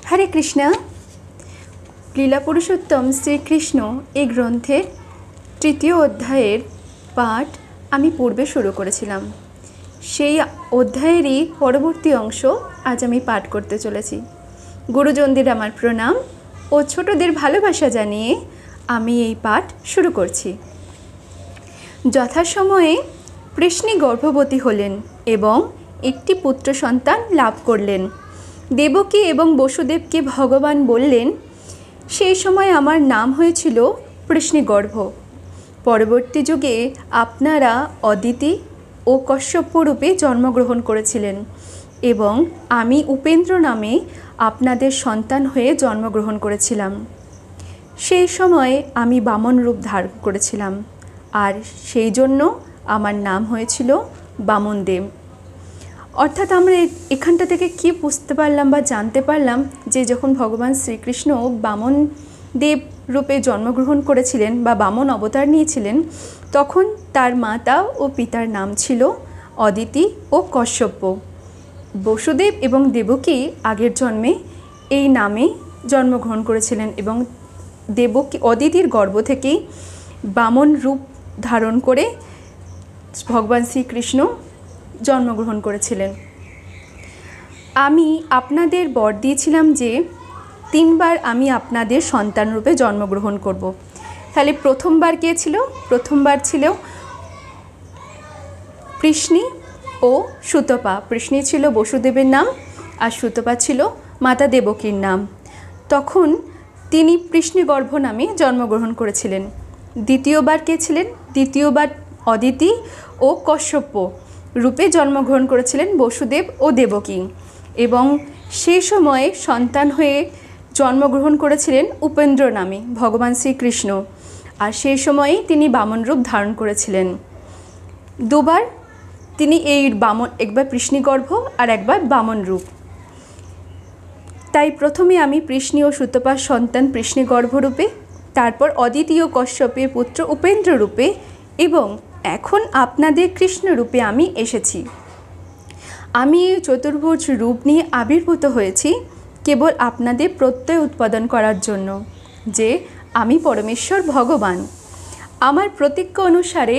हरे कृष्ण। लीला पुरुषोत्तम श्रीकृष्ण এই গ্রন্থের তৃতীয় অধ্যায়ের পাঠ আমি পূর্বে শুরু করেছিলাম। সেই অধ্যায়েরই পরবর্তী অংশ আজ আমি পাঠ করতে চলেছি। গুরুজনদের আমার প্রণাম ও ছোটদের ভালোবাসা জানিয়ে আমি এই পাঠ শুরু করছি। যথাসময়ে কৃষ্ণী গর্ভবতী হলেন এবং একটি পুত্র সন্তান লাভ করলেন। দেবকী এবং বসুদেবকে ভগবান বললেন, সেই সময় আমার নাম হয়েছিল কৃষ্ণীগর্ভ। পরবর্তী যুগে আপনারা অদিতি ও কশ্যপ রূপে জন্মগ্রহণ করেছিলেন এবং আমি উপেন্দ্র নামে আপনাদের সন্তান হয়ে জন্মগ্রহণ করেছিলাম। সেই সময়ে আমি বামন রূপ ধারণ করেছিলাম আর সেই জন্য আমার নাম হয়েছিল বামনদেব। অর্থাৎ আমরা এখানটা থেকে কি বুঝতে পারলাম বা জানতে পারলাম যে যখন ভগবান শ্রীকৃষ্ণ বামন দেব রূপে জন্মগ্রহণ করেছিলেন বা বামন অবতার নিয়েছিলেন, তখন তার মাতা ও পিতার নাম ছিল অদিতি ও কশ্যপ। বসুদেব এবং দেবকী আগের জন্মে এই নামে জন্মগ্রহণ করেছিলেন এবং দেবকী অদিতির গর্ভ থেকেই বামন রূপ ধারণ করে ভগবান শ্রীকৃষ্ণ জন্মগ্রহণ করেছিলেন। আমি আপনাদের বর দিয়েছিলাম যে 3 বার আমি আপনাদের সন্তান রূপে জন্মগ্রহণ করব। তাহলে প্রথমবার কে ছিল? প্রথমবার ছিল কৃষ্ণী ও সুতপা। কৃষ্ণী ছিল বসুদেবের নাম আর সুতপা ছিল মাতা দেবকীর নাম। তখন তিনি কৃষ্ণীগর্ভ নামে জন্মগ্রহণ করেছিলেন। দ্বিতীয়বার কে ছিলেন? দ্বিতীয়বার অদিতি ও কশ্যপ রূপে জন্মগ্রহণ করেছিলেন বসুদেব ও দেবকী এবং সেই সময়ে সন্তান হয়ে জন্মগ্রহণ করেছিলেন উপেন্দ্র নামে ভগবান শ্রীকৃষ্ণ, আর সেই সময়েই তিনি বামন রূপ ধারণ করেছিলেন। 2 বার তিনি এই বামন, একবার কৃষ্ণীগর্ভ আর একবার বামন রূপ। তাই প্রথমে আমি কৃষ্ণী ও সুতপার সন্তান কৃষ্ণীগর্ভ রূপে, তারপর অদিতি ও কশ্যপের পুত্র উপেন্দ্র রূপে এবং এখন আপনাদের কৃষ্ণ রূপে আমি এসেছি। আমি এই চতুর্ভুজ রূপ নিয়ে আবির্ভূত হয়েছি কেবল আপনাদের প্রত্যয় উৎপাদন করার জন্য যে আমি পরমেশ্বর ভগবান। আমার প্রতিজ্ঞা অনুসারে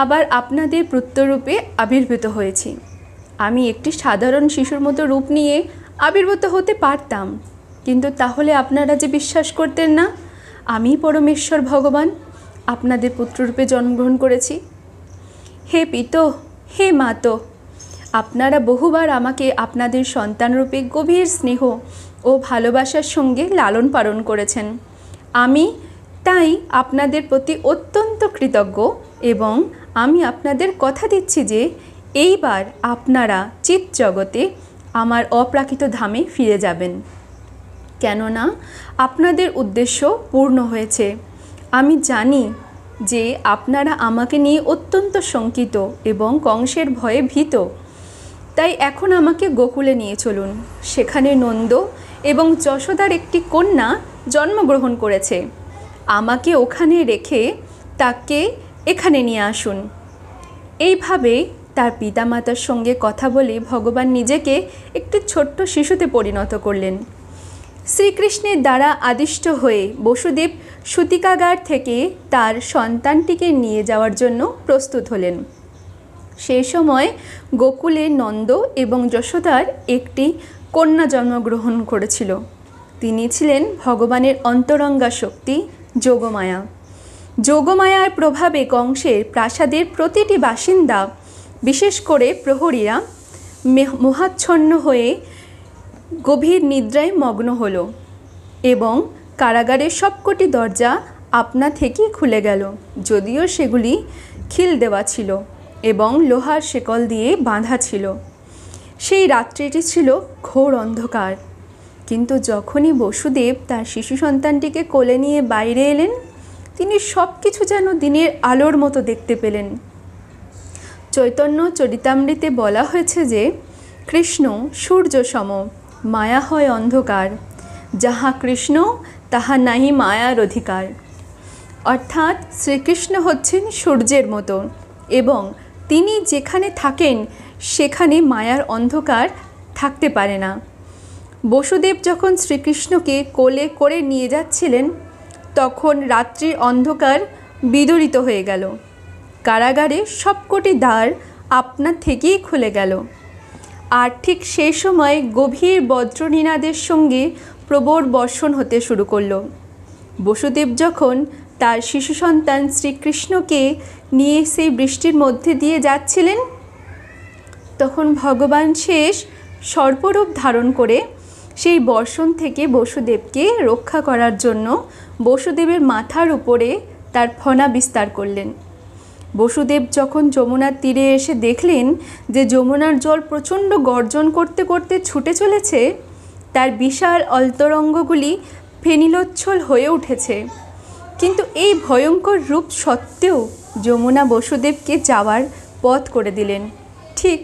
আবার আপনাদের পুত্ররূপে আবির্ভূত হয়েছি। আমি একটি সাধারণ শিশুর মতো রূপ নিয়ে আবির্ভূত হতে পারতাম, কিন্তু তাহলে আপনারা যে বিশ্বাস করতেন না আমি পরমেশ্বর ভগবান আপনাদের পুত্ররূপে জন্মগ্রহণ করেছি। হে পিত, হে মাতো, আপনারা বহুবার আমাকে আপনাদের সন্তানরূপে গভীর স্নেহ ও ভালোবাসার সঙ্গে লালন পালন করেছেন। আমি তাই আপনাদের প্রতি অত্যন্ত কৃতজ্ঞ এবং আমি আপনাদের কথা দিচ্ছি যে এইবার আপনারা চিৎ জগতে আমার অপ্রাকৃত ধামে ফিরে যাবেন, কেননা আপনাদের উদ্দেশ্য পূর্ণ হয়েছে। আমি জানি যে আপনারা আমাকে নিয়ে অত্যন্ত শঙ্কিত এবং কংসের ভয়ে ভীত। তাই এখন আমাকে গোকুলে নিয়ে চলুন। সেখানে নন্দ এবং যশোদার একটি কন্যা জন্মগ্রহণ করেছে। আমাকে ওখানে রেখে তাকে এখানে নিয়ে আসুন। এইভাবে তার পিতামাতার সঙ্গে কথা বলে ভগবান নিজেকে একটি ছোট্ট শিশুতে পরিণত করলেন। শ্রীকৃষ্ণের দ্বারা আদিষ্ট হয়ে বসুদেব সূতিকাগার থেকে তার সন্তানটিকে নিয়ে যাওয়ার জন্য প্রস্তুত হলেন। সেই সময় গোকুলে নন্দ এবং যশোদার একটি কন্যা জন্মগ্রহণ করেছিল। তিনি ছিলেন ভগবানের অন্তরঙ্গা শক্তি যোগমায়া। যোগমায়ার প্রভাবে কংসের প্রাসাদের প্রতিটি বাসিন্দা, বিশেষ করে প্রহরীরা মোহাচ্ছন্ন হয়ে গভীর নিদ্রায় মগ্ন হল এবং কারাগারের সবকটি দরজা আপনা থেকেই খুলে গেল, যদিও সেগুলি খিল দেওয়া ছিল এবং লোহার শেকল দিয়ে বাঁধা ছিল। সেই রাত্রিটি ছিল ঘোর অন্ধকার, কিন্তু যখনই বসুদেব তার শিশু সন্তানটিকে কোলে নিয়ে বাইরে এলেন, তিনি সব কিছু যেন দিনের আলোর মতো দেখতে পেলেন। চৈতন্য চরিতামৃতে বলা হয়েছে যে কৃষ্ণ সূর্য সম, মায়া হয় অন্ধকার, যাহা কৃষ্ণ তাহা নাহি মায়ার অধিকার। অর্থাৎ শ্রীকৃষ্ণ হচ্ছেন সূর্যের মতো এবং তিনি যেখানে থাকেন সেখানে মায়ার অন্ধকার থাকতে পারে না। বসুদেব যখন শ্রীকৃষ্ণকে কোলে করে নিয়ে যাচ্ছিলেন তখন রাত্রির অন্ধকার বিদূরিত হয়ে গেল। কারাগারে সবকটি দ্বার আপনা থেকেই খুলে গেল। আর ঠিক সেই সময় গভীর বজ্রনিনাদের সঙ্গে প্রবল বর্ষণ হতে শুরু করল। বসুদেব যখন তার শিশু সন্তান শ্রীকৃষ্ণকে নিয়ে সেই বৃষ্টির মধ্যে দিয়ে যাচ্ছিলেন তখন ভগবান শেষ সর্পরূপ ধারণ করে সেই বর্ষণ থেকে বসুদেবকে রক্ষা করার জন্য বসুদেবের মাথার উপরে তার ফনা বিস্তার করলেন। বসুদেব যখন যমুনার তীরে এসে দেখলেন যে যমুনার জল প্রচণ্ড গর্জন করতে করতে ছুটে চলেছে, তার বিশাল অন্তরঙ্গগুলি ফেনিলোচ্ছল হয়ে উঠেছে, কিন্তু এই ভয়ঙ্কর রূপ সত্ত্বেও যমুনা বসুদেবকে যাওয়ার পথ করে দিলেন। ঠিক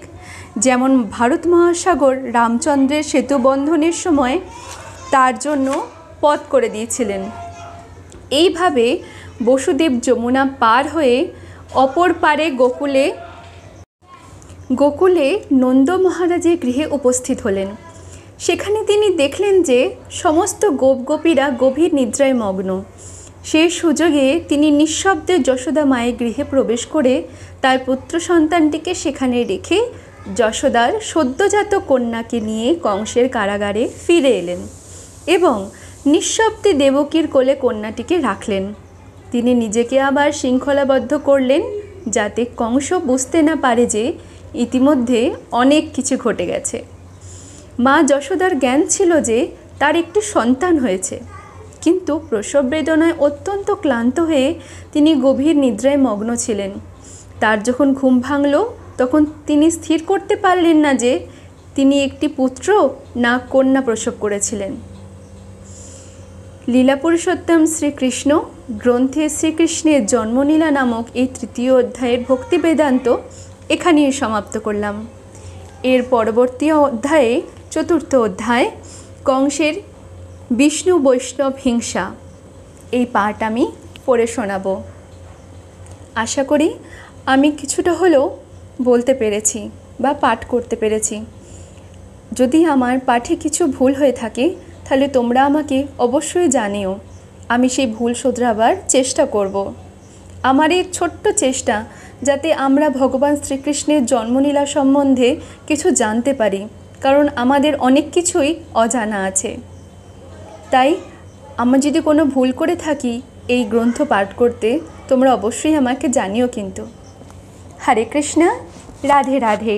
যেমন ভারত মহাসাগর রামচন্দ্রের সেতু বন্ধনের সময় তার জন্য পথ করে দিয়েছিলেন। এইভাবে বসুদেব যমুনা পার হয়ে অপর পারে গোকুলে নন্দ মহারাজের গৃহে উপস্থিত হলেন। সেখানে তিনি দেখলেন যে সমস্ত গোপগোপীরা গভীর নিদ্রায় মগ্ন। সেই সুযোগে তিনি নিঃশব্দে যশোদা মায়ের গৃহে প্রবেশ করে তার পুত্র সন্তানটিকে সেখানে রেখে যশোদার সদ্যজাত কন্যাকে নিয়ে কংসের কারাগারে ফিরে এলেন এবং নিঃশব্দে দেবকীর কোলে কন্যাটিকে রাখলেন। তিনি নিজেকে আবার শৃঙ্খলাবদ্ধ করলেন যাতে কংস বুঝতে না পারে যে ইতিমধ্যে অনেক কিছু ঘটে গেছে। মা যশোদার জ্ঞান ছিল যে তার একটি সন্তান হয়েছে, কিন্তু প্রসব বেদনায় অত্যন্ত ক্লান্ত হয়ে তিনি গভীর নিদ্রায় মগ্ন ছিলেন। তার যখন ঘুম ভাঙল তখন তিনি স্থির করতে পারলেন না যে তিনি একটি পুত্র না কন্যা প্রসব করেছিলেন। লীলা পুরুষোত্তম শ্রীকৃষ্ণ গ্রন্থে শ্রীকৃষ্ণের জন্মলীলা নামক এই তৃতীয় অধ্যায়ের ভক্তি বেদান্ত এখানেই সমাপ্ত করলাম। এর পরবর্তী অধ্যায়ে চতুর্থ অধ্যায় কংসের বিষ্ণু বৈষ্ণব হিংসা, এই পাঠ আমি পড়ে শোনাব। আশা করি আমি কিছুটা হলেও বলতে পেরেছি বা পাঠ করতে পেরেছি। যদি আমার পাঠে কিছু ভুল হয়ে থাকে তাহলে তোমরা আমাকে অবশ্যই জানিও, আমি সেই ভুল শোধরাবার চেষ্টা করব। আমার এই ছোট্ট চেষ্টা যাতে আমরা ভগবান শ্রীকৃষ্ণের জন্মলীলা সম্বন্ধে কিছু জানতে পারি, কারণ আমাদের অনেক কিছুই অজানা আছে। তাই আমার যদি কোনো ভুল করে থাকি এই গ্রন্থ পাঠ করতে, তোমরা অবশ্যই আমাকে জানিও কিন্তু। হরে কৃষ্ণা, রাধে রাধে।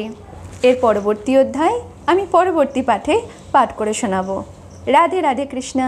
এর পরবর্তী অধ্যায় আমি পরবর্তী পাঠে পাঠ করে শোনাবো। রাধে রাধে কৃষ্ণা।